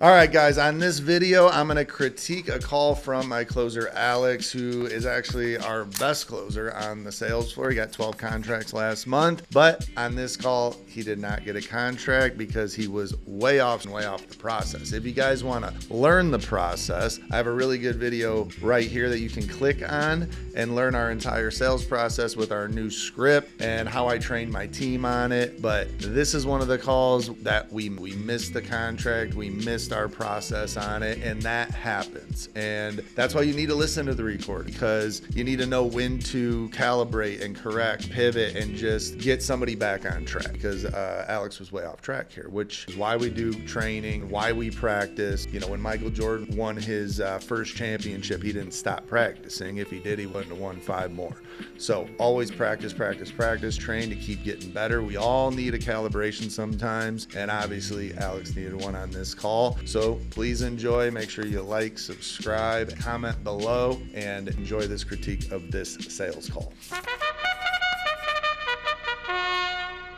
All right, guys, on this video, I'm going to critique a call from my closer, Alex, who is actually our best closer on the sales floor. He got 12 contracts last month, but on this call, he did not get a contract because he was way off the process. If you guys want to learn the process, I have a really good video right here that you can click on and learn our entire sales process with our new script and how I trained my team on it. But this is one of the calls that we missed the contract, we missed our process on it, and that happens. And that's why you need to listen to the record, because you need to know when to calibrate and correct, pivot, and just get somebody back on track, because Alex was way off track here, which is why we do training, why we practice. You know, when Michael Jordan won his first championship, he didn't stop practicing. If he did, he wouldn't have won 5 more. So always practice, train to keep getting better. We all need a calibration sometimes, and obviously Alex needed one on this call. So please enjoy. Make sure you like, subscribe, comment below, and enjoy this critique of this sales call.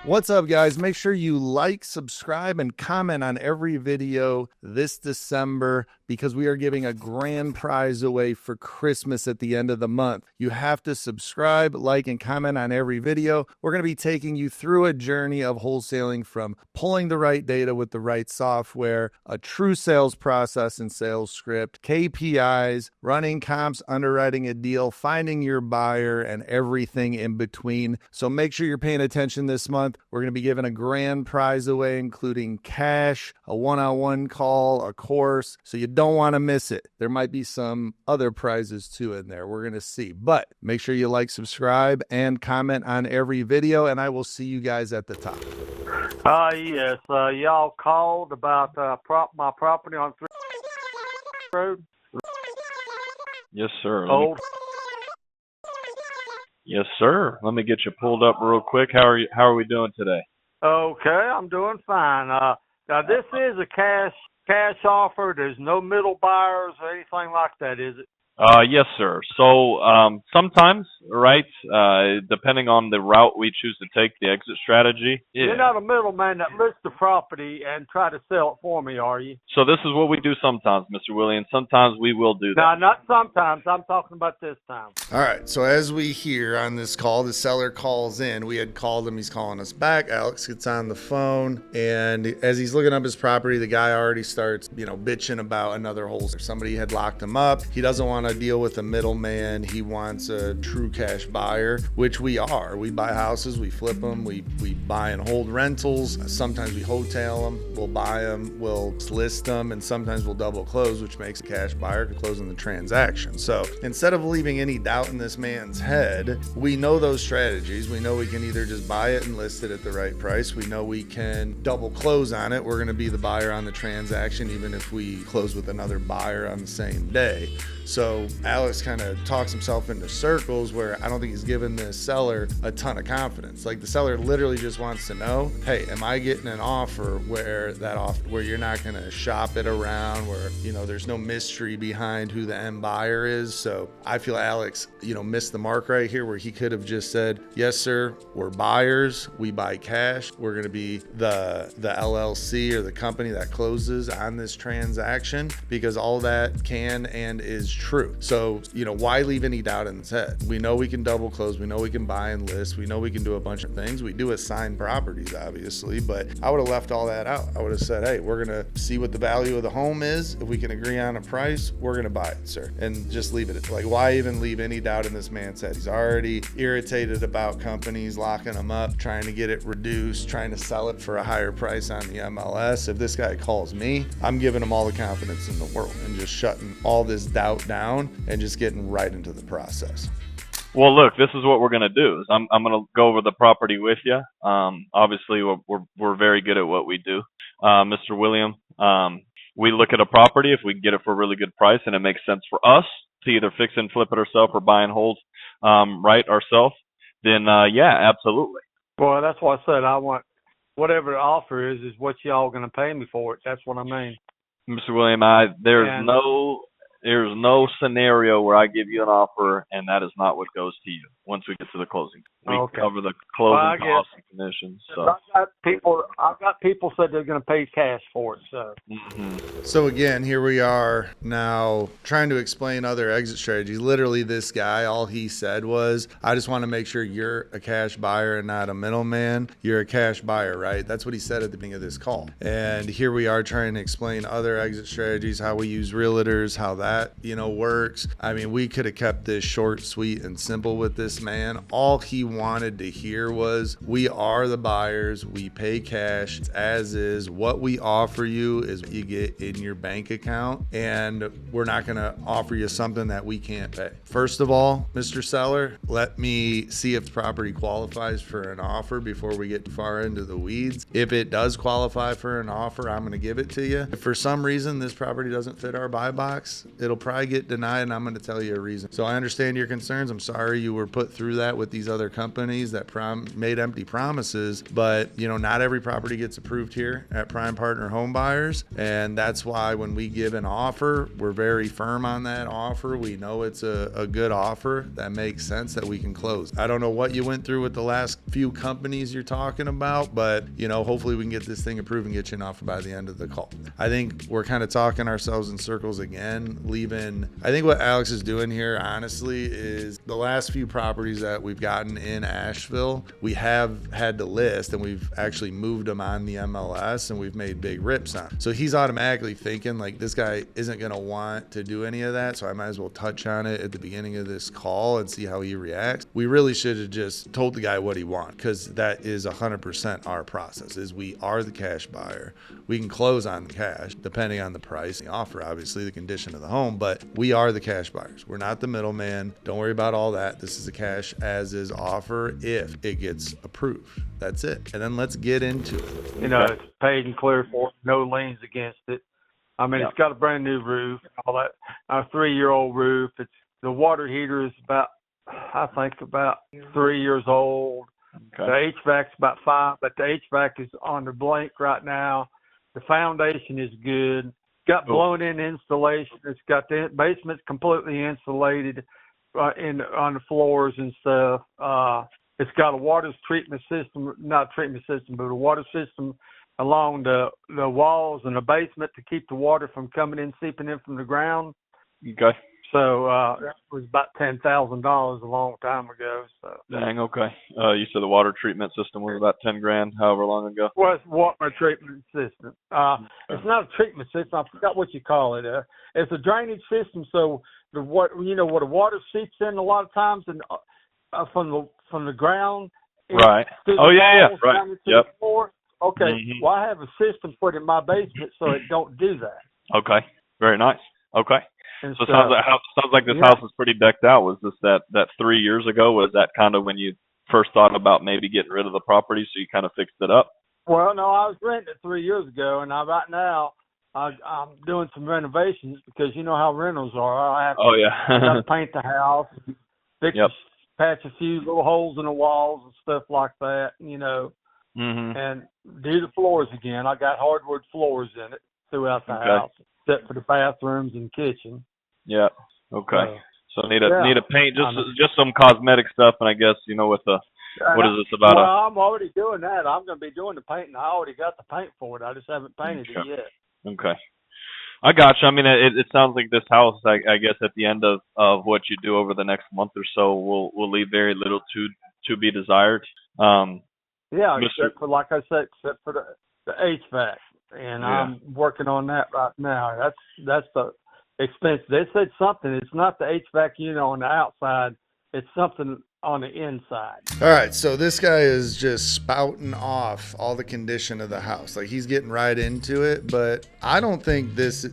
What's up, guys? Make sure you like, subscribe, and comment on every video this December, because we are giving a grand prize away for Christmas at the end of the month. You have to subscribe, like, and comment on every video. We're going to be taking you through a journey of wholesaling, from pulling the right data with the right software, a true sales process and sales script, KPIs, running comps, underwriting a deal, finding your buyer, and everything in between. So make sure you're paying attention this month. We're going to be giving a grand prize away, including cash, a one-on-one call, a course. So you don't want to miss it. There might be some other prizes too in there. We're going to see. But make sure you like, subscribe, and comment on every video, and I will see you guys at the top. Yes. Y'all called about my property on 3 Road? Yes, sir. Old. Yes, sir. Let me get you pulled up real quick. How are we doing today? Okay, I'm doing fine. Now this is a cash offer. There's no middle buyers or anything like that, is it? Yes, sir. So sometimes, right, depending on the route we choose to take, the exit strategy. Yeah. You're not a middleman that lists the property and try to sell it for me, are you? So this is what we do sometimes, Mr. Willie, and sometimes we will do that. No, not sometimes. I'm talking about this time. All right, so as we hear on this call, the seller calls in. We had called him. He's calling us back. Alex gets on the phone, and as he's looking up his property, the guy already starts, bitching about another wholesaler. Somebody had locked him up. He doesn't want to deal with a middleman. He wants a true cash buyer, which we are. We buy houses, we flip them, we buy and hold rentals. Sometimes we wholesale them, we'll buy them, we'll list them, and sometimes we'll double close, which makes a cash buyer closing the transaction. So instead of leaving any doubt in this man's head, we know those strategies. We know we can either just buy it and list it at the right price. We know we can double close on it. We're going to be the buyer on the transaction, even if we close with another buyer on the same day. So Alex kind of talks himself into circles where I don't think he's giving the seller a ton of confidence. Like, the seller literally just wants to know, hey, am I getting an offer where you're not going to shop it around, where, there's no mystery behind who the end buyer is. So I feel Alex, missed the mark right here, where he could have just said, yes, sir, we're buyers. We buy cash. We're going to be the LLC or the company that closes on this transaction, because all that can and is true. So, why leave any doubt in his head? We know we can double close. We know we can buy and list. We know we can do a bunch of things. We do assign properties, obviously, but I would have left all that out. I would have said, hey, we're going to see what the value of the home is. If we can agree on a price, we're going to buy it, sir. And just leave it. Like, why even leave any doubt in this man's head? He's already irritated about companies locking him up, trying to get it reduced, trying to sell it for a higher price on the MLS. If this guy calls me, I'm giving him all the confidence in the world and just shutting all this doubt down and just getting right into the process. Well, look, this is what we're going to do. Is I'm going to go over the property with you. Obviously, we're very good at what we do, Mr. William. We look at a property. If we can get it for a really good price and it makes sense for us to either fix and flip it ourselves or buy and hold right ourselves, then yeah, absolutely. Well, that's what I said. I want whatever the offer is what y'all going to pay me for it. That's what I mean. Mr. William, there's no there's no scenario where I give you an offer and that is not what goes to you once we get to the closing. We cover the closing costs and commissions. So I've got people said they're going to pay cash for it. So. So again, here we are now trying to explain other exit strategies. Literally, this guy, all he said was, I just want to make sure you're a cash buyer and not a middleman. You're a cash buyer, right? That's what he said at the beginning of this call. And here we are trying to explain other exit strategies, how we use realtors, how that, works. I mean, we could have kept this short, sweet, and simple with this man. All he wanted to hear was, we are the buyers. We pay cash. It's as is. What we offer you is what you get in your bank account, and we're not going to offer you something that we can't pay. First of all, Mr. Seller, let me see if the property qualifies for an offer before we get too far into the weeds. If it does qualify for an offer, I'm going to give it to you. If for some reason this property doesn't fit our buy box, it'll probably get denied, and I'm going to tell you a reason. So I understand your concerns. I'm sorry you were put through that with these other companies that made empty promises, but not every property gets approved here at Prime Partner Home Buyers, and that's why when we give an offer, we're very firm on that offer. We know it's a good offer that makes sense that we can close. I don't know what you went through with the last few companies you're talking about, but hopefully we can get this thing approved and get you an offer by the end of the call. I think we're kind of talking ourselves in circles again, I think what Alex is doing here, honestly, is the last few properties that we've gotten in Asheville, we have had to list, and we've actually moved them on the MLS, and we've made big rips on. So he's automatically thinking like, this guy isn't going to want to do any of that, so I might as well touch on it at the beginning of this call and see how he reacts. We really should have just told the guy what he wants, because that is 100% our process. Is we are the cash buyer. We can close on the cash depending on the price, the offer, obviously the condition of the home, but we are the cash buyers. We're not the middleman. Don't worry about all that. This is a cash as is offer if it gets approved. That's it. And then let's get into it. It's paid and clear for, no liens against it. I mean, It's got a brand new roof, all that, a 3-year-old roof. The water heater is about 3 years old. Okay. The HVAC's about 5, but the HVAC is on the blank right now. The foundation is good. Got blown-in installation. It's got the basement's completely insulated on the floors and stuff. It's got a water treatment system, not treatment system, but a water system along the walls and the basement to keep the water from coming in, seeping in from the ground. Okay. So that was about $10,000 a long time ago. So dang, okay. You said the water treatment system was about $10,000, however long ago. Well, it's water treatment system. It's not a treatment system. I forgot what you call it. It's a drainage system. So where the water seeps in a lot of times and from the ground. Right. Oh yeah, right. Yep. Okay. Mm-hmm. Well, I have a system put in my basement so it don't do that. Okay. Very nice. Okay. And so it sounds like this house is pretty decked out. Was this that 3 years ago? Was that kind of when you first thought about maybe getting rid of the property, so you kind of fixed it up? Well, no, I was renting it 3 years ago, and right now I'm doing some renovations because you know how rentals are. I have to paint the house, patch a few little holes in the walls and stuff like that, and do the floors again. I got hardwood floors in it throughout the house, except for the bathrooms and kitchen. Yeah. Okay. So need a paint, just some cosmetic stuff, and I guess with the what is this about? Well, I'm already doing that. I'm going to be doing the painting. I already got the paint for it. I just haven't painted it yet. Okay. I got you. I mean, it sounds like this house, I guess, at the end of what you do over the next month or so, will leave very little to be desired. Except for, like I said, except for the HVAC, and I'm working on that right now. That's the expense. They said something. It's not the HVAC unit on the outside. It's something on the inside. All right, so this guy is just spouting off all the condition of the house. Like, he's getting right into it, but I don't think this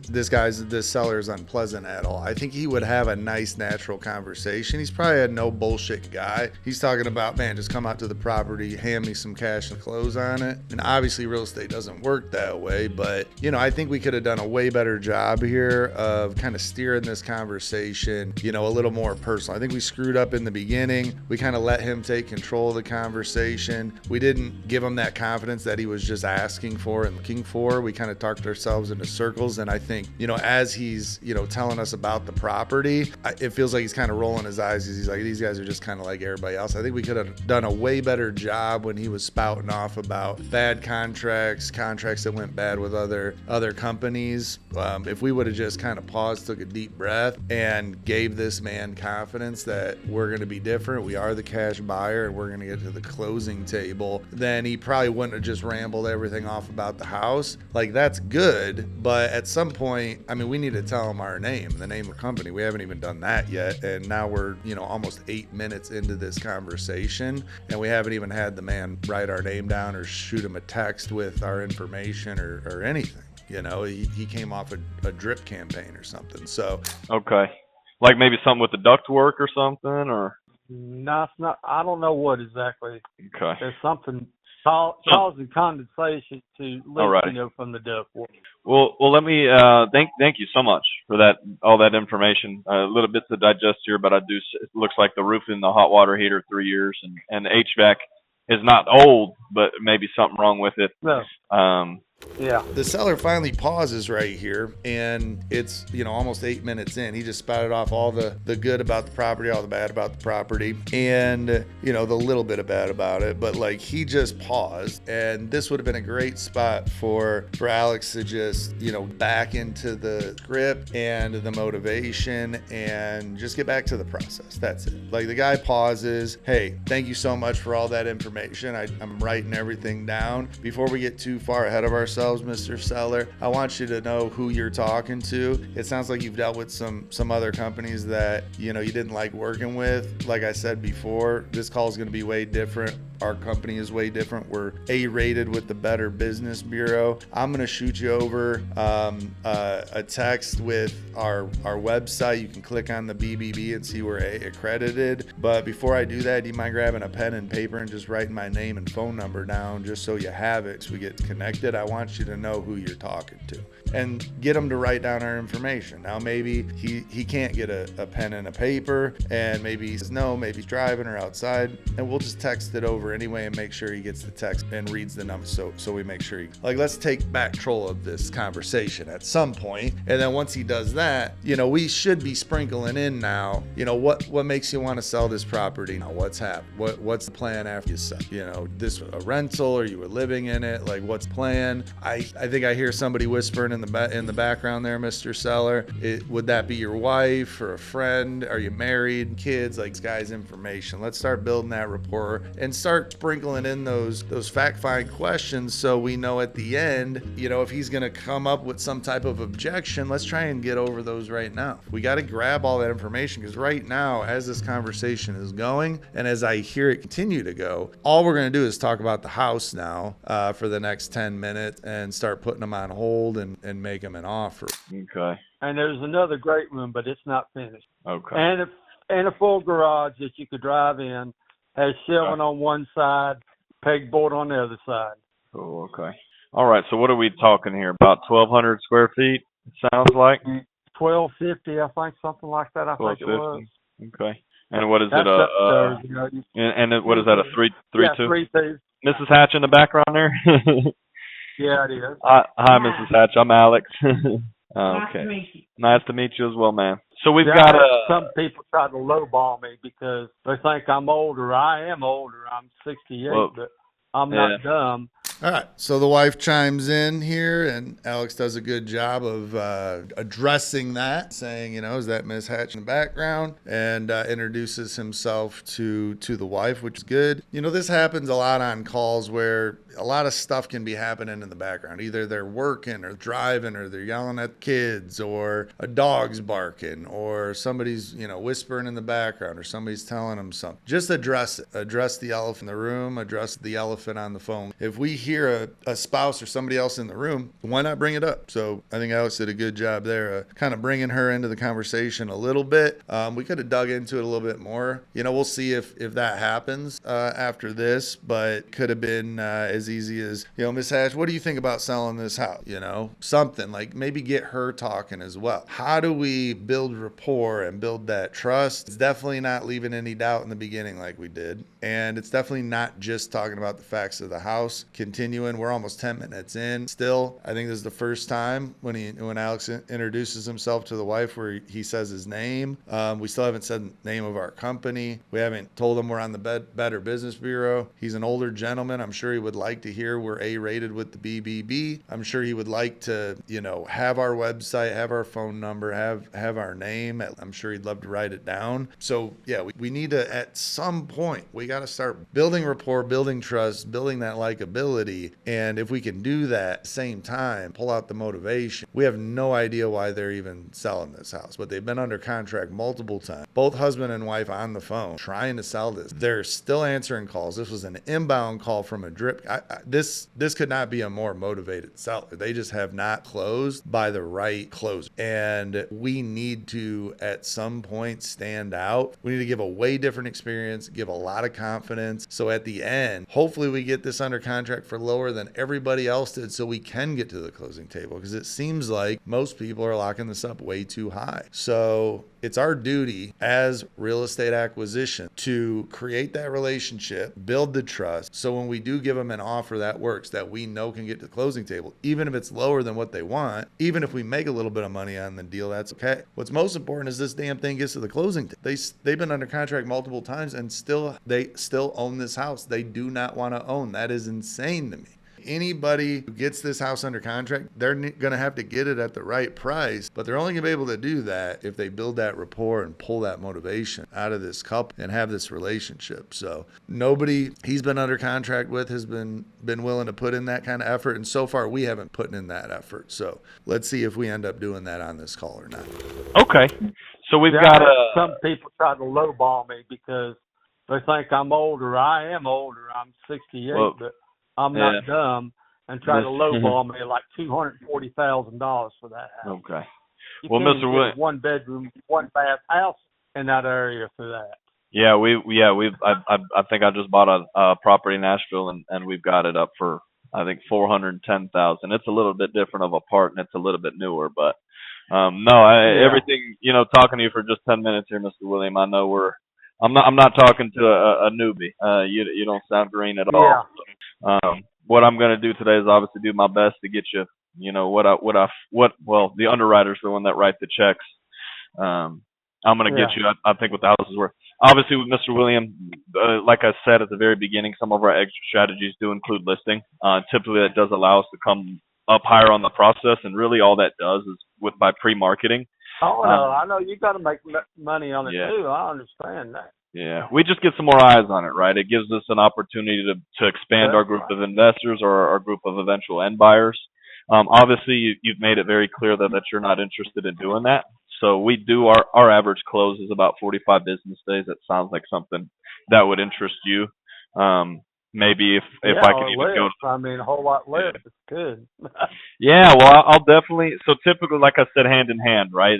seller is unpleasant at all. I think he would have a nice, natural conversation. He's probably a no bullshit guy. He's talking about, man, just come out to the property, hand me some cash and close on it. And obviously real estate doesn't work that way, but I think we could have done a way better job here of kind of steering this conversation, a little more personal. I think we screwed up in the beginning. We kind of let him take control of the conversation. We didn't give him that confidence that he was just asking for and looking for. We kind of talked ourselves into circles. And I think, as he's, telling us about the property, it feels like he's kind of rolling his eyes because he's like, these guys are just kind of like everybody else. I think we could have done a way better job when he was spouting off about bad contracts that went bad with other companies. If we would have just kind of paused, took a deep breath, and gave this man confidence that we're going to be different, we are the cash buyer, and we're going to get to the closing table, then he probably wouldn't have just rambled everything off about the house. Like, that's good, but at some point, we need to tell him our name, the name of the company. We haven't even done that yet, and now we're, almost 8 minutes into this conversation, and we haven't even had the man write our name down or shoot him a text with our information or anything. He came off a drip campaign or something. So okay, like maybe something with the duct work or something, or no, it's not. I don't know what exactly. Okay, there's something causing condensation to leak, from the duct work. Well, let me thank you so much for all that information. A little bit to digest here, but it looks like the roof and the hot water heater 3 years, and the HVAC is not old, but maybe something wrong with it. No. Yeah. The seller finally pauses right here, and it's, almost 8 minutes in. He just spouted off all the good about the property, all the bad about the property, and, the little bit of bad about it. But, he just paused, and this would have been a great spot for Alex to just, back into the script and the motivation and just get back to the process. That's it. The guy pauses. Hey, thank you so much for all that information. I'm writing everything down. Before we get too far ahead of ourselves, Mr. Seller, I want you to know who you're talking to. It sounds like you've dealt with some other companies that, you didn't like working with. Like I said before, this call is going to be way different. Our company is way different. We're A-rated with the Better Business Bureau. I'm going to shoot you over a text with our website. You can click on the BBB and see we're A-accredited. But before I do that, do you mind grabbing a pen and paper and just writing my name and phone number down just so you have it so we get connected? I want you to know who you're talking to and get him to write down our information. Now, maybe he can't get a pen and a paper, and maybe he says no, maybe he's driving or outside, and we'll just text it over anyway and make sure he gets the text and reads the numbers so we make sure let's take back control of this conversation at some point. And then once he does that, we should be sprinkling in now, what makes you want to sell this property now? What's happened? What's the plan after you sell? This a rental, or you were living in it? What's the plan? I think I hear somebody whispering in the background there, Mr. Seller. Would that be your wife or a friend? Are you married? Kids? This guy's information. Let's start building that rapport and start sprinkling in those fact-find questions so we know at the end, if he's going to come up with some type of objection, let's try and get over those right now. We got to grab all that information, because right now, as this conversation is going and as I hear it continue to go, all we're going to do is talk about the house now for the next 10 minutes and start putting them on hold and make them an offer. Okay. And there's another great room, but it's not finished. Okay. And a full garage that you could drive in, has shelving on one side, pegboard on the other side. Oh, okay. All right. So what are we talking here? About 1,200 square feet, it sounds like? 1,250, I think, something like that. I think it was. Okay. And what is it? And what is that? A 3-2? Yeah, 3-2. Mrs. Hatch in the background there? Yeah, it is. Hi, Mrs. Hatch. I'm Alex. Okay. Nice to meet you as well, man. So we've got some people try to lowball me because they think I'm older. I am older. I'm 68, but I'm not dumb. All right, so the wife chimes in here, and Alex does a good job of addressing that, saying, is that Miss Hatch in the background, and introduces himself to the wife, which is good. This happens a lot on calls where a lot of stuff can be happening in the background. Either they're working or driving, or they're yelling at kids, or a dog's barking, or somebody's, whispering in the background, or somebody's telling them something. Just address it. Address the elephant in the room. Address the elephant on the phone. If we hear hear a spouse or somebody else in the room, why not bring it up? So I think Alex did a good job there, kind of bringing her into the conversation a little bit. We could have dug into it a little bit more. We'll see if that happens after this, but could have been as easy as, Miss Hatch, what do you think about selling this house? Something like maybe get her talking as well. How do we build rapport and build that trust? It's definitely not leaving any doubt in the beginning like we did. And it's definitely not just talking about the facts of the house. Continuing, we're almost 10 minutes in. Still, I think this is the first time when Alex introduces himself to the wife where he says his name. We still haven't said the name of our company. We haven't told him we're on the Better Business Bureau. He's an older gentleman. I'm sure he would like to hear we're A-rated with the BBB. I'm sure he would like to, have our website, have our phone number, have our name. I'm sure he'd love to write it down. So yeah, we need to, at some point, we got to start building rapport, building trust, building that likability. And if we can do that at the same time, pull out the motivation. We have no idea why they're even selling this house, but they've been under contract multiple times. Both husband and wife on the phone trying to sell this. They're still answering calls. This was an inbound call from a drip. This could not be a more motivated seller. They just have not closed by the right closer. And we need to, at some point, stand out. We need to give a way different experience, give a lot of confidence. So at the end, hopefully we get this under contract for lower than everybody else did so we can get to the closing table, because it seems like most people are locking this up way too high. So it's our duty as real estate acquisition to create that relationship, build the trust. So when we do give them an offer that works, that we know can get to the closing table, even if it's lower than what they want, even if we make a little bit of money on the deal, that's okay. What's most important is this damn thing gets to the closing table. They've been under contract multiple times and they still own this house. They do not want to own. That is insane to me. Anybody who gets this house under contract, they're going to have to get it at the right price, but they're only going to be able to do that if they build that rapport and pull that motivation out of this couple and have this relationship. So nobody he's been under contract with has been willing to put in that kind of effort, and so far we haven't put in that effort. So let's see if we end up doing that on this call or not. Okay. So we've got some people try to lowball me because they think I'm older. I am older. I'm 68, but I'm not dumb, and try to lowball me like $240,000 for that house. Okay. You well, can't Mr. Williams, one bedroom, one bath house in that area for that. Yeah, I think I just bought a property in Nashville, and we've got it up for I think $410,000. It's a little bit different of a part, and it's a little bit newer, but everything, talking to you for just 10 minutes here, Mr. William. I know I'm not talking to a newbie. You don't sound green at all. Yeah. What I'm going to do today is obviously do my best to get you, the underwriters, the one that write the checks. I'm going to get you, I think, what the house is worth. Obviously, with Mr. William, like I said at the very beginning, some of our extra strategies do include listing. Typically, that does allow us to come up higher on the process, and really all that does is by pre-marketing. Oh, no, I know you got to make money on it too. I understand that. Yeah, we just get some more eyes on it, right? It gives us an opportunity to expand our group of investors or our group of eventual end buyers. Obviously, you've made it very clear that you're not interested in doing that. So we do our average close is about 45 business days. That sounds like something that would interest you. Maybe if I can even go. A whole lot less. It's good. Yeah, well, I'll definitely. So typically, like I said, hand in hand, right?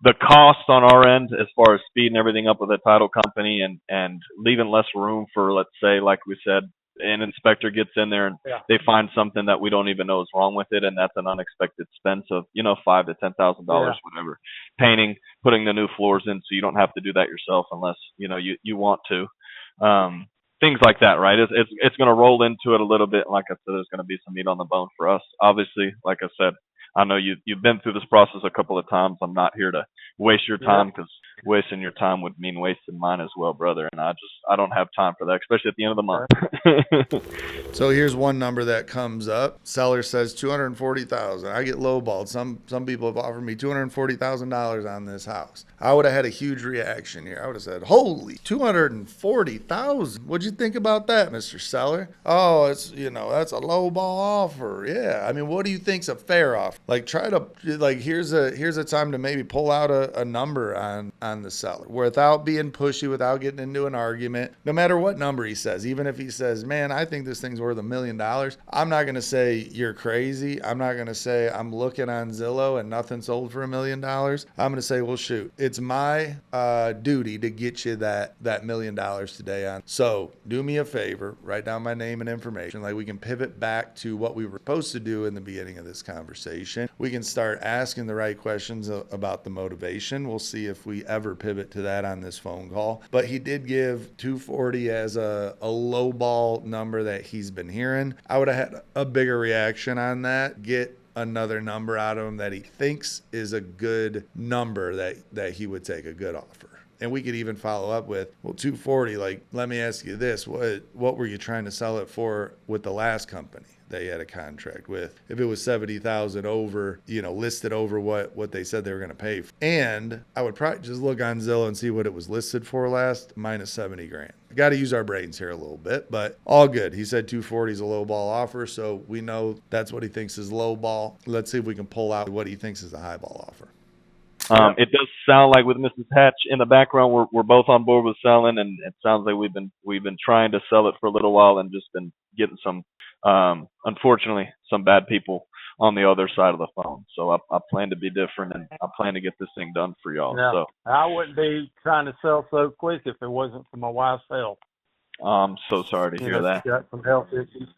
The cost on our end, as far as speeding everything up with a title company and leaving less room for, let's say, like we said, an inspector gets in there and they find something that we don't even know is wrong with it, and that's an unexpected expense of $5,000 to $10,000, whatever. Painting, putting the new floors in, so you don't have to do that yourself unless you want to. Things like that, right? It's going to roll into it a little bit. Like I said, there's going to be some meat on the bone for us. Obviously, like I said, I know you've been through this process a couple of times. I'm not here to waste your time, because wasting your time would mean wasting mine as well, brother. And I don't have time for that, especially at the end of the month. So here's one number that comes up. Seller says $240,000. I get lowballed. Some people have offered me $240,000 on this house. I would have had a huge reaction here. I would have said, "Holy, $240,000! What'd you think about that, Mr. Seller?" "Oh, it's that's a lowball offer." Yeah, I mean, what do you think's a fair offer? Like, here's a time to maybe pull out a number on on the seller without being pushy, without getting into an argument, no matter what number he says. Even if he says, man, I think this thing's worth $1 million, I'm not going to say you're crazy. I'm not going to say I'm looking on Zillow and nothing sold for $1 million. I'm going to say, well, shoot, it's my duty to get you that $1 million today on. So do me a favor, write down my name and information. Like, we can pivot back to what we were supposed to do in the beginning of this conversation. We can start asking the right questions about the motivation. We'll see if we ever pivot to that on this phone call. But he did give 240 as a low ball number that he's been hearing. I would have had a bigger reaction on that. Get another number out of him that he thinks is a good number that he would take, a good offer. And we could even follow up with, well, 240, like, let me ask you this. What were you trying to sell it for with the last company that you had a contract with? If it was 70,000 over, listed over what they said they were going to pay. And I would probably just look on Zillow and see what it was listed for last, minus 70 grand. Got to use our brains here a little bit, but all good. He said 240 is a low ball offer, so we know that's what he thinks is low ball. Let's see if we can pull out what he thinks is a high ball offer. It does sound like with Mrs. Hatch in the background, we're both on board with selling, and it sounds like we've been trying to sell it for a little while and just been getting some, unfortunately, some bad people on the other side of the phone. So I plan to be different, and I plan to get this thing done for y'all. Yeah, so I wouldn't be trying to sell so quick if it wasn't for my wife's health. I'm so sorry to hear that. She's got some health issues.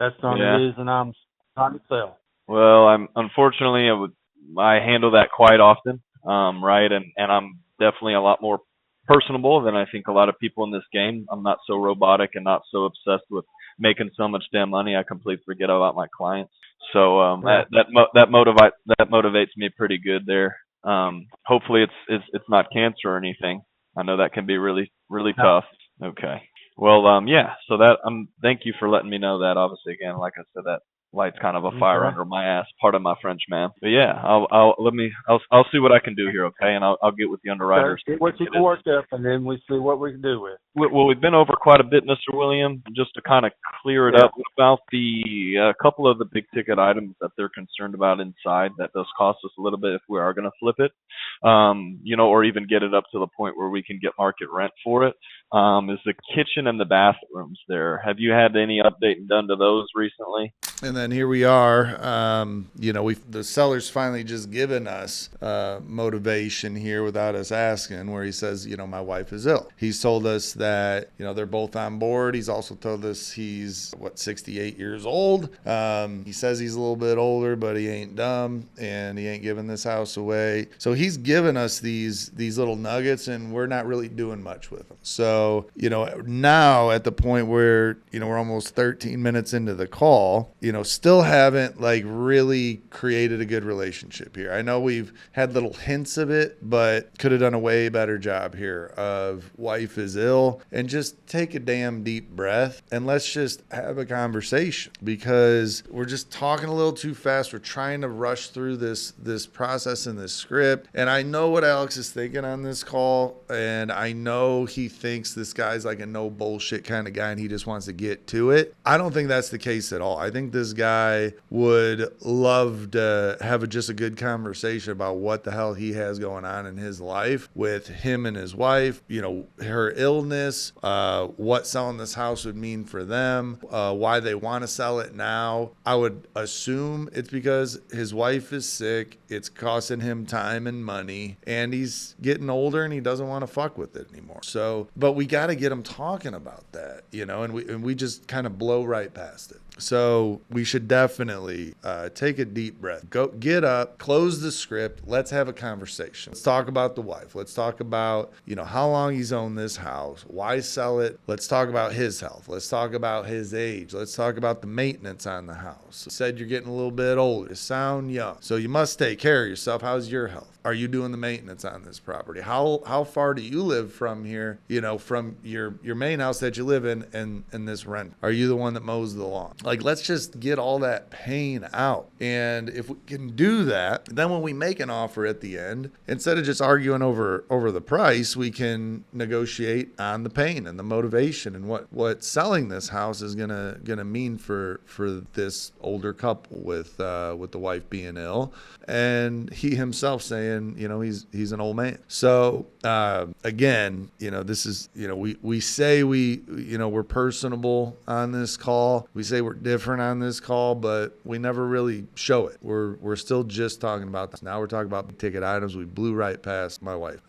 That's the only reason I'm trying to sell. Well, unfortunately, I handle that quite often, right? And I'm definitely a lot more personable than I think a lot of people in this game. I'm not so robotic and not so obsessed with making so much damn money I completely forget about my clients. So that motivates me pretty good there. Hopefully it's not cancer or anything. I know that can be really, really tough. Okay. Well, so that thank you for letting me know that. Obviously, again, like I said, that light's kind of a fire under my ass. Pardon my French, man. But yeah, I'll see what I can do here, okay? And I'll get with the underwriters. Get what you can work up, and then we see what we can do with. Well, we've been over quite a bit, Mr. William, just to kind of clear it up about the couple of the big ticket items that they're concerned about inside. That does cost us a little bit if we are going to flip it, or even get it up to the point where we can get market rent for it. Is the kitchen and the bathrooms there? Have you had any update done to those recently? And then here we are. The seller's finally just given us motivation here without us asking, where he says, my wife is ill. He's told us that, they're both on board. He's also told us he's 68 years old. He says he's a little bit older, but he ain't dumb, and he ain't giving this house away. So he's given us these little nuggets, and we're not really doing much with them. So, now at the point where, we're almost 13 minutes into the call, still haven't really created a good relationship here. I know we've had little hints of it, but could have done a way better job here of wife is ill, and just take a damn deep breath and let's just have a conversation, because we're just talking a little too fast. We're trying to rush through this process and this script. And I know what Alex is thinking on this call, and I know he thinks this guy's like a no bullshit kind of guy and he just wants to get to it. I don't think that's the case at all. I think this guy would love to have just a good conversation about what the hell he has going on in his life with him and his wife, her illness, what selling this house would mean for them, why they want to sell it now. I would assume it's because his wife is sick, it's costing him time and money, and he's getting older and he doesn't want to fuck with it anymore. So, but we got to get him talking about that, and we just kind of blow right past it. So we should definitely take a deep breath. Go get up, close the script. Let's have a conversation. Let's talk about the wife. Let's talk about, how long he's owned this house. Why sell it? Let's talk about his health. Let's talk about his age. Let's talk about the maintenance on the house. You said you're getting a little bit older. You sound young. So you must take care of yourself. How's your health? Are you doing the maintenance on this property? How far do you live from here, from your main house that you live in and this rent? Are you the one that mows the lawn? Like, let's just get all that pain out. And if we can do that, then when we make an offer at the end, instead of just arguing over the price, we can negotiate on the pain and the motivation and what selling this house is gonna mean for this older couple with the wife being ill and he himself saying, he's an old man. So again, this is, we say we're personable on this call. We say we're different on this call, but we never really show it. We're still just talking about this. Now we're talking about big ticket items. We blew right past my wife.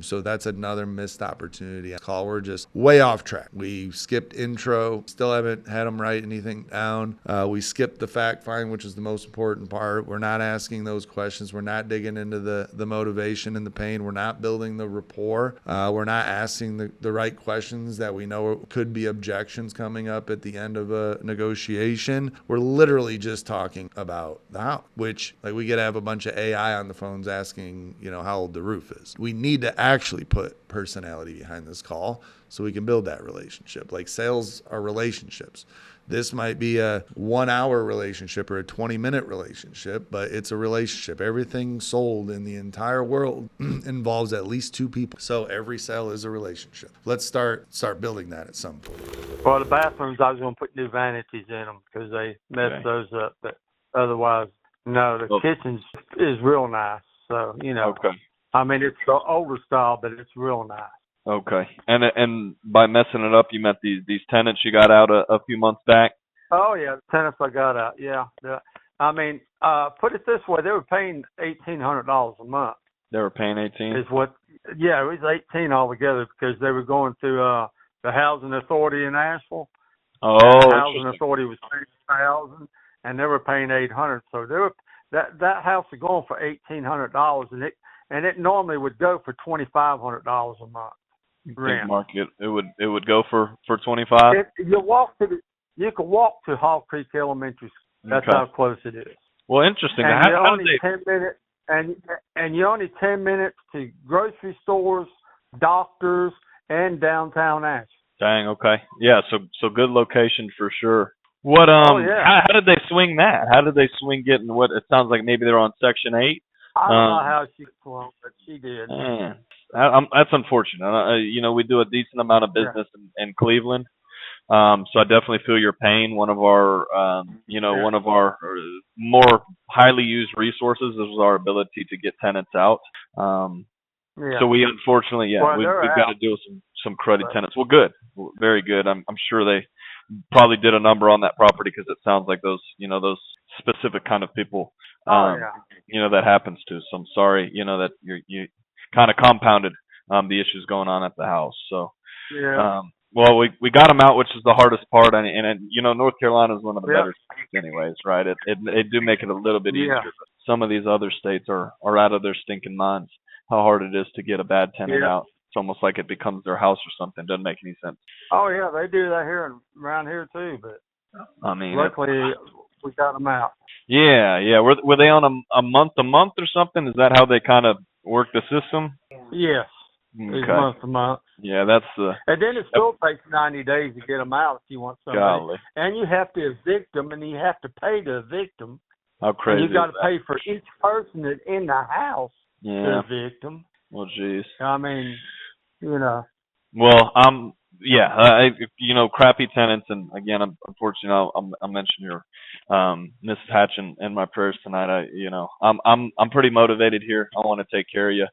So that's another missed opportunity. Call. We're just way off track. We skipped intro. Still haven't had them write anything down. We skipped the fact find, which is the most important part. We're not asking those questions. We're not digging into the motivation and the pain. We're not building the rapport. We're not asking the right questions that we know could be objections coming up at the end of a negotiation. We're literally just talking about the house, which we could have a bunch of AI on the phones asking, how old the roof is. We need to actually put personality behind this call so we can build that relationship. Like, sales are relationships. This might be a 1 hour relationship or a 20-minute relationship, but it's a relationship. Everything sold in the entire world involves at least two people. So every sale is a relationship. Let's start building that at some point. Well, the bathrooms, I was going to put new vanities in them because they messed those up. But otherwise, no, the kitchen is real nice. So, Okay. I mean, it's the older style, but it's real nice. Okay. And by messing it up, you meant these tenants you got out a few months back? Oh, yeah, the tenants I got out, yeah. I mean, put it this way, they were paying $1,800 a month. They were paying $18? It was $18 altogether because they were going through the Housing Authority in Asheville. Oh, the Housing Authority was paying $1,000, and they were paying $800. So they were that house was going for $1,800, and it normally would go for $2,500 a month. Rent. Market, it would go for 25. You could walk to Hall Creek Elementary School. That's how close it is. Well, interesting. And you're only 10 minutes, and you're only 10 minutes to grocery stores, doctors, and downtown Asheville. Dang. Okay. Yeah. So good location for sure. What how did they swing that? How did they swing getting what? It sounds like maybe they're on Section 8. I don't know how she swung, but she did. That's unfortunate. We do a decent amount of business in Cleveland. So I definitely feel your pain. One of our more highly used resources is our ability to get tenants out. So we unfortunately, we've got to deal with some cruddy tenants. Well, good, very good. I'm sure they probably did a number on that property because it sounds like those specific kind of people, that happens to. So I'm sorry, that you kind of compounded the issues going on at the house. So, well, we got them out, which is the hardest part, and North Carolina is one of the better states, anyways, right? They do make it a little bit easier. But some of these other states are out of their stinking minds. How hard it is to get a bad tenant out. It's almost like it becomes their house or something. Doesn't make any sense. Oh yeah, they do that around here too. But I mean, luckily we got them out. Yeah. Were they on a month or something? Is that how they kind of work the system? Yes. Okay. It's month to month. Yeah, that's the. And then it still takes 90 days to get them out if you want somebody. Golly. And you have to evict them, and you have to pay to evict them. How crazy! And you got to pay for each person that's in the house to evict them. Well, geez. I mean, Well, crappy tenants, and again, unfortunately, I'll mention your Mrs. Hatch in my prayers tonight. I'm pretty motivated here. I want to take care of you.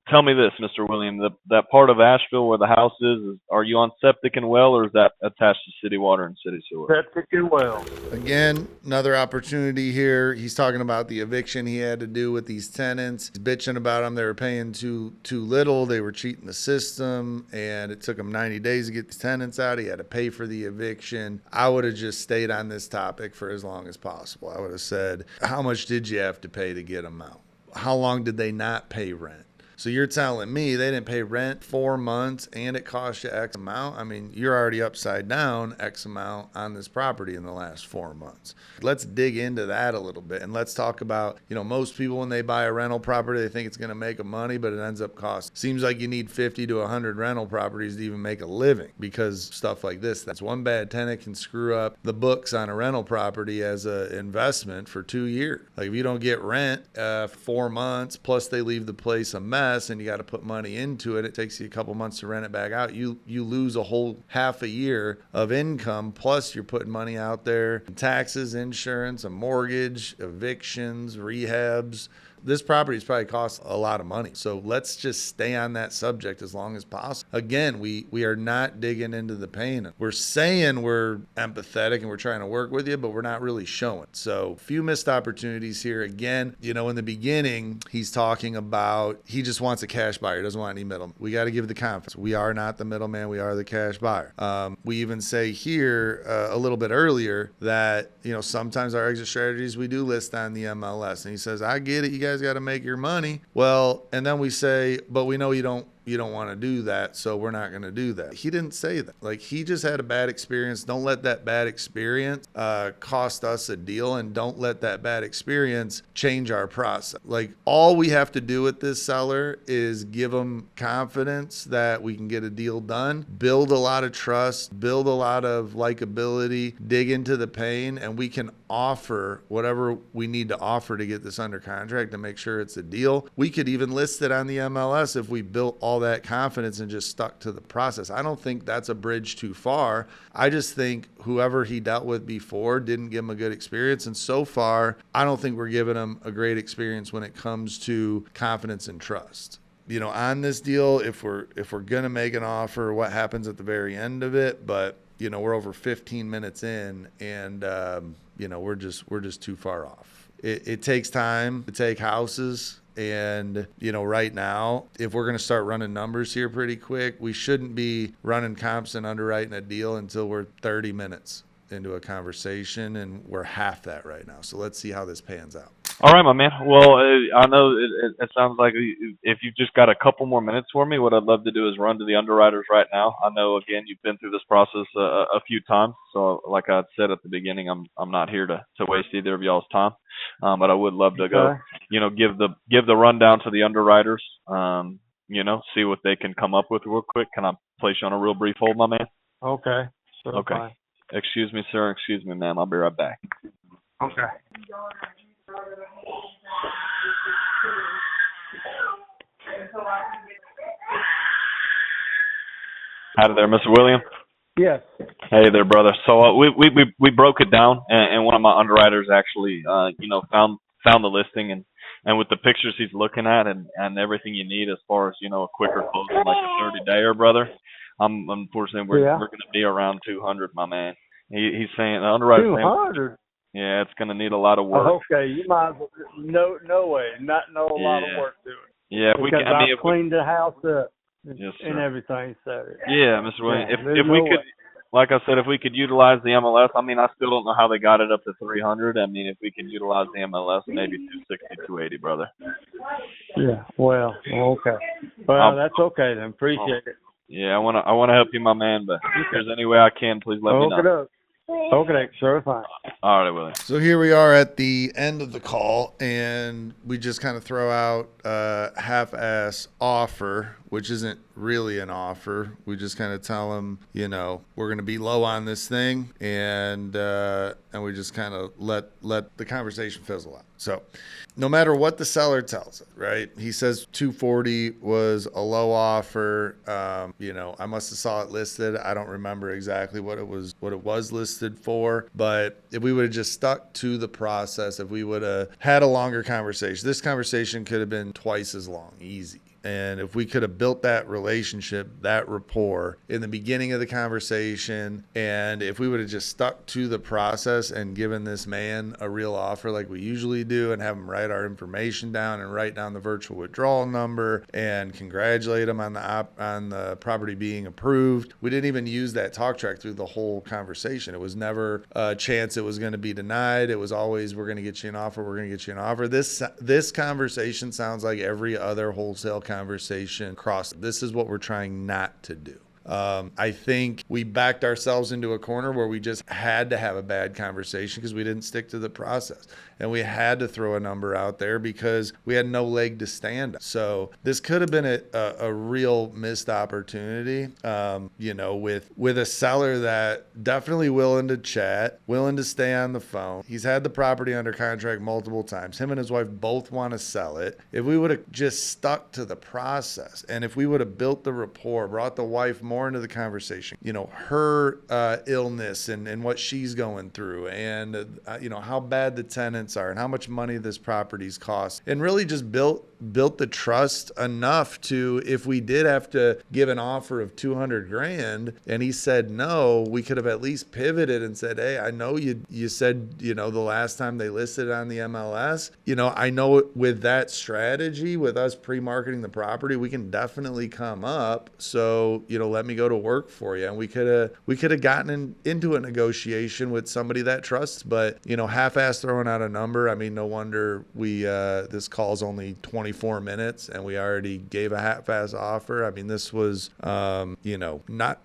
Tell me this, Mr. William, that part of Asheville where the house is, are you on septic and well, or is that attached to city water and city sewer? Septic and well. Again, another opportunity here. He's talking about the eviction he had to do with these tenants. He's bitching about them. They were paying too little. They were cheating the system, and it took him 90 days to get the tenants out. He had to pay for the eviction. I would have just stayed on this topic for as long as possible. I would have said, how much did you have to pay to get them out? How long did they not pay rent? So you're telling me they didn't pay rent 4 months and it cost you X amount? I mean, you're already upside down X amount on this property in the last 4 months. Let's dig into that a little bit, and let's talk about, most people when they buy a rental property, they think it's going to make them money, but it ends up costing. Seems like you need 50 to 100 rental properties to even make a living, because stuff like this, that's one bad tenant can screw up the books on a rental property as an investment for 2 years. Like if you don't get rent 4 months, plus they leave the place a mess and you got to put money into it, it takes you a couple months to rent it back out. You lose a whole half a year of income, plus you're putting money out there, taxes, insurance, a mortgage, evictions, rehabs. This property's probably cost a lot of money. So let's just stay on that subject as long as possible. Again, we are not digging into the pain. We're saying we're empathetic and we're trying to work with you, but we're not really showing. So few missed opportunities here. Again, in the beginning, he's talking about he just wants a cash buyer. He doesn't want any middleman. We got to give the confidence. We are not the middleman. We are the cash buyer. We even say here a little bit earlier that, sometimes our exit strategies we do list on the MLS. And he says, I get it. You guys got to make your money. Well, and then we say, but we know you don't want to do that, so we're not going to do that. He didn't say that. Like, he just had a bad experience. Don't let that bad experience cost us a deal, and don't let that bad experience change our process. Like, all we have to do with this seller is give them confidence that we can get a deal done, build a lot of trust, build a lot of likability, dig into the pain, and we can offer whatever we need to offer to get this under contract to make sure it's a deal. We could even list it on the MLS if we built all that confidence and just stuck to the process. I don't think that's a bridge too far. I just think whoever he dealt with before didn't give him a good experience. And so far, I don't think we're giving him a great experience when it comes to confidence and trust. On this deal, if we're going to make an offer, what happens at the very end of it? But, we're over 15 minutes in, and, we're just too far off. It takes time to take houses. And, right now, if we're going to start running numbers here pretty quick, we shouldn't be running comps and underwriting a deal until we're 30 minutes into a conversation, and we're half that right now. So let's see how this pans out. All right, my man. Well, I know it sounds like if you've just got a couple more minutes for me, what I'd love to do is run to the underwriters right now. I know, again, you've been through this process a few times. So like I said at the beginning, I'm not here to waste either of y'all's time. But I would love to go, give the rundown to the underwriters, see what they can come up with real quick. Can I place you on a real brief hold, my man? Okay. Sure, okay. fine. Excuse me, sir. Excuse me, ma'am. I'll be right back. Okay. Hi there, Mr. William. Yes. Hey there, brother. So we broke it down, and one of my underwriters actually, found the listing, and with the pictures he's looking at, and everything you need as far as a quicker closing, like a 30-dayer, brother. Unfortunately we're going to be around 200, my man. He's saying the underwriter's 200. Yeah, it's going to need a lot of work. Oh, okay, you might as well. No way, not a lot of work to it. Yeah, if we can. I mean, if cleaned the house up yes, and everything. So yeah, Mr. Williams. If we could, like I said, if we could utilize the MLS, I mean, I still don't know how they got it up to 300. I mean, if we could utilize the MLS, maybe 260, 280, brother. Yeah. Well, okay. Well, that's okay then. Appreciate it. Yeah, I want to help you, my man. But if there's any way I can, please let me know. Okay, sure, fine. All right, Willie. So here we are at the end of the call, and we just kind of throw out a half-ass offer, which isn't really an offer. We just kind of tell them, we're going to be low on this thing, and we just kind of let the conversation fizzle out. So no matter what the seller tells it, right? He says 240 was a low offer. I must have saw it listed. I don't remember exactly what it was listed for, but if we would have just stuck to the process, if we would have had a longer conversation, this conversation could have been twice as long, easy. And if we could have built that relationship, that rapport in the beginning of the conversation, and if we would have just stuck to the process and given this man a real offer like we usually do, and have him write our information down and write down the virtual withdrawal number and congratulate him on the property being approved. We didn't even use that talk track through the whole conversation. It was never a chance it was going to be denied. It was always, we're going to get you an offer. We're going to get you an offer. This conversation sounds like every other wholesale conversation across. This is what we're trying not to do. I think we backed ourselves into a corner where we just had to have a bad conversation because we didn't stick to the process. And we had to throw a number out there because we had no leg to stand on. So this could have been a real missed opportunity, with a seller that definitely willing to chat, willing to stay on the phone. He's had the property under contract multiple times. Him and his wife both want to sell it. If we would have just stuck to the process, and if we would have built the rapport, brought the wife more into the conversation, her illness and what she's going through, and how bad the tenants are and how much money this property's cost, and really just built the trust enough to, if we did have to give an offer of $200,000 and he said no, we could have at least pivoted and said, hey, I know you said, the last time they listed on the MLS, I know with that strategy, with us pre-marketing the property, we can definitely come up. So, let me go to work for you. And we could have gotten into a negotiation with somebody that trusts, but, half-ass throwing out a number. I mean, no wonder this call's only 24 minutes and we already gave a half-ass offer. I mean, this was, not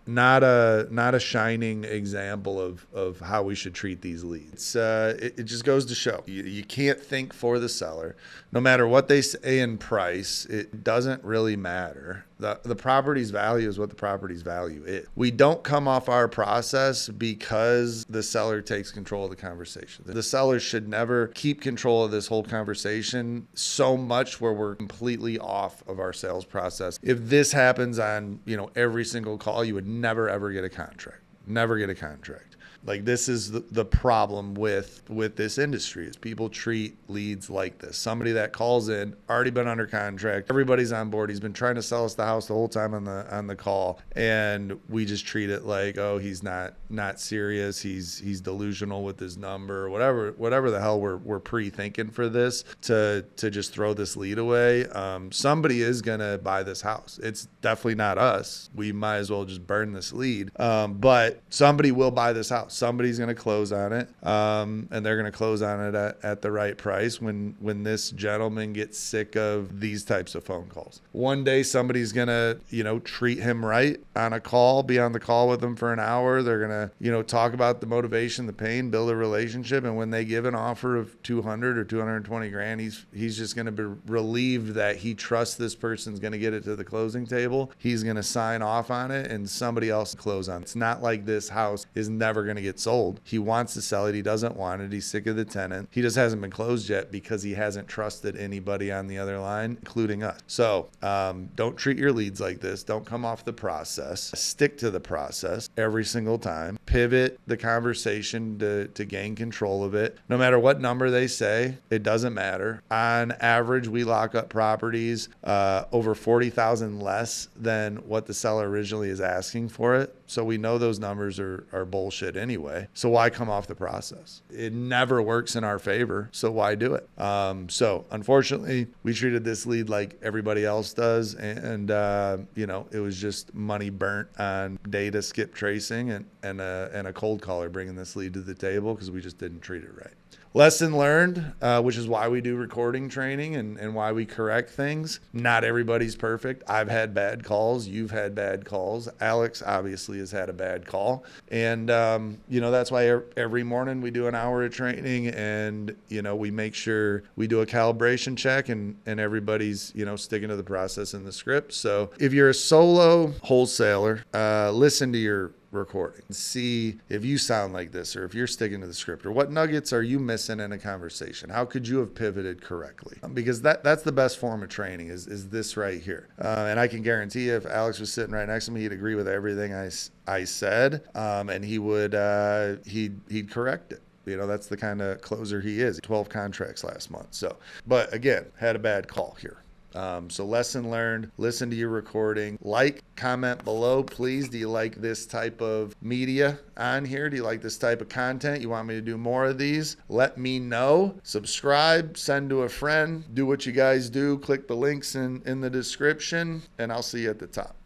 a shining example of how we should treat these leads. It just goes to show you can't think for the seller. No matter what they say in price, it doesn't really matter. The property's value is what the property's value is. We don't come off our process because the seller takes control of the conversation. The seller should never keep control of this whole conversation so much where we're completely off of our sales process. If this happens on, every single call, you would never, ever get a contract. Never get a contract. Like, this is the problem with this industry, is people treat leads like this. Somebody that calls in, already been under contract, everybody's on board. He's been trying to sell us the house the whole time on the call, and we just treat it like, oh, he's not serious. He's delusional with his number, whatever the hell we're pre-thinking for this to just throw this lead away. Somebody is gonna buy this house. It's definitely not us. We might as well just burn this lead. But somebody will buy this house. Somebody's going to close on it, and they're going to close on it at the right price when this gentleman gets sick of these types of phone calls. One day somebody's going to, treat him right on a call, be on the call with him for an hour. They're going to, talk about the motivation, the pain, build a relationship. And when they give an offer of $200,000 or $220,000, he's just going to be relieved that he trusts this person's going to get it to the closing table. He's going to sign off on it and somebody else close on it. It's not like this house is never going to get sold. He wants to sell it. He doesn't want it. He's sick of the tenant. He just hasn't been closed yet because he hasn't trusted anybody on the other line, including us. So don't treat your leads like this. Don't come off the process. Stick to the process every single time. Pivot the conversation to gain control of it. No matter what number they say, it doesn't matter. On average, we lock up properties over $40,000 less than what the seller originally is asking for it. So we know those numbers are bullshit anyway. So why come off the process? It never works in our favor. So why do it? So unfortunately, we treated this lead like everybody else does. And it was just money burnt on data skip tracing and a cold caller bringing this lead to the table because we just didn't treat it right. Lesson learned, which is why we do recording training and why we correct things. Not everybody's perfect. I've had bad calls. You've had bad calls. Alex obviously has had a bad call. And, that's why every morning we do an hour of training and, we make sure we do a calibration check and everybody's, sticking to the process and the script. So if you're a solo wholesaler, listen to your recording. See if you sound like this or if you're sticking to the script or what nuggets are you missing in a conversation. How could you have pivoted correctly? Because that's the best form of training is this right here. And I can guarantee you if Alex was sitting right next to me, he'd agree with everything I said, and he would he'd correct it. That's the kind of closer he is. 12 contracts last month. So, but again, had a bad call here. So lesson learned, listen to your recording, comment below, please. Do you like this type of media on here? Do you like this type of content? You want me to do more of these? Let me know. Subscribe, send to a friend, do what you guys do. Click the links in the description and I'll see you at the top.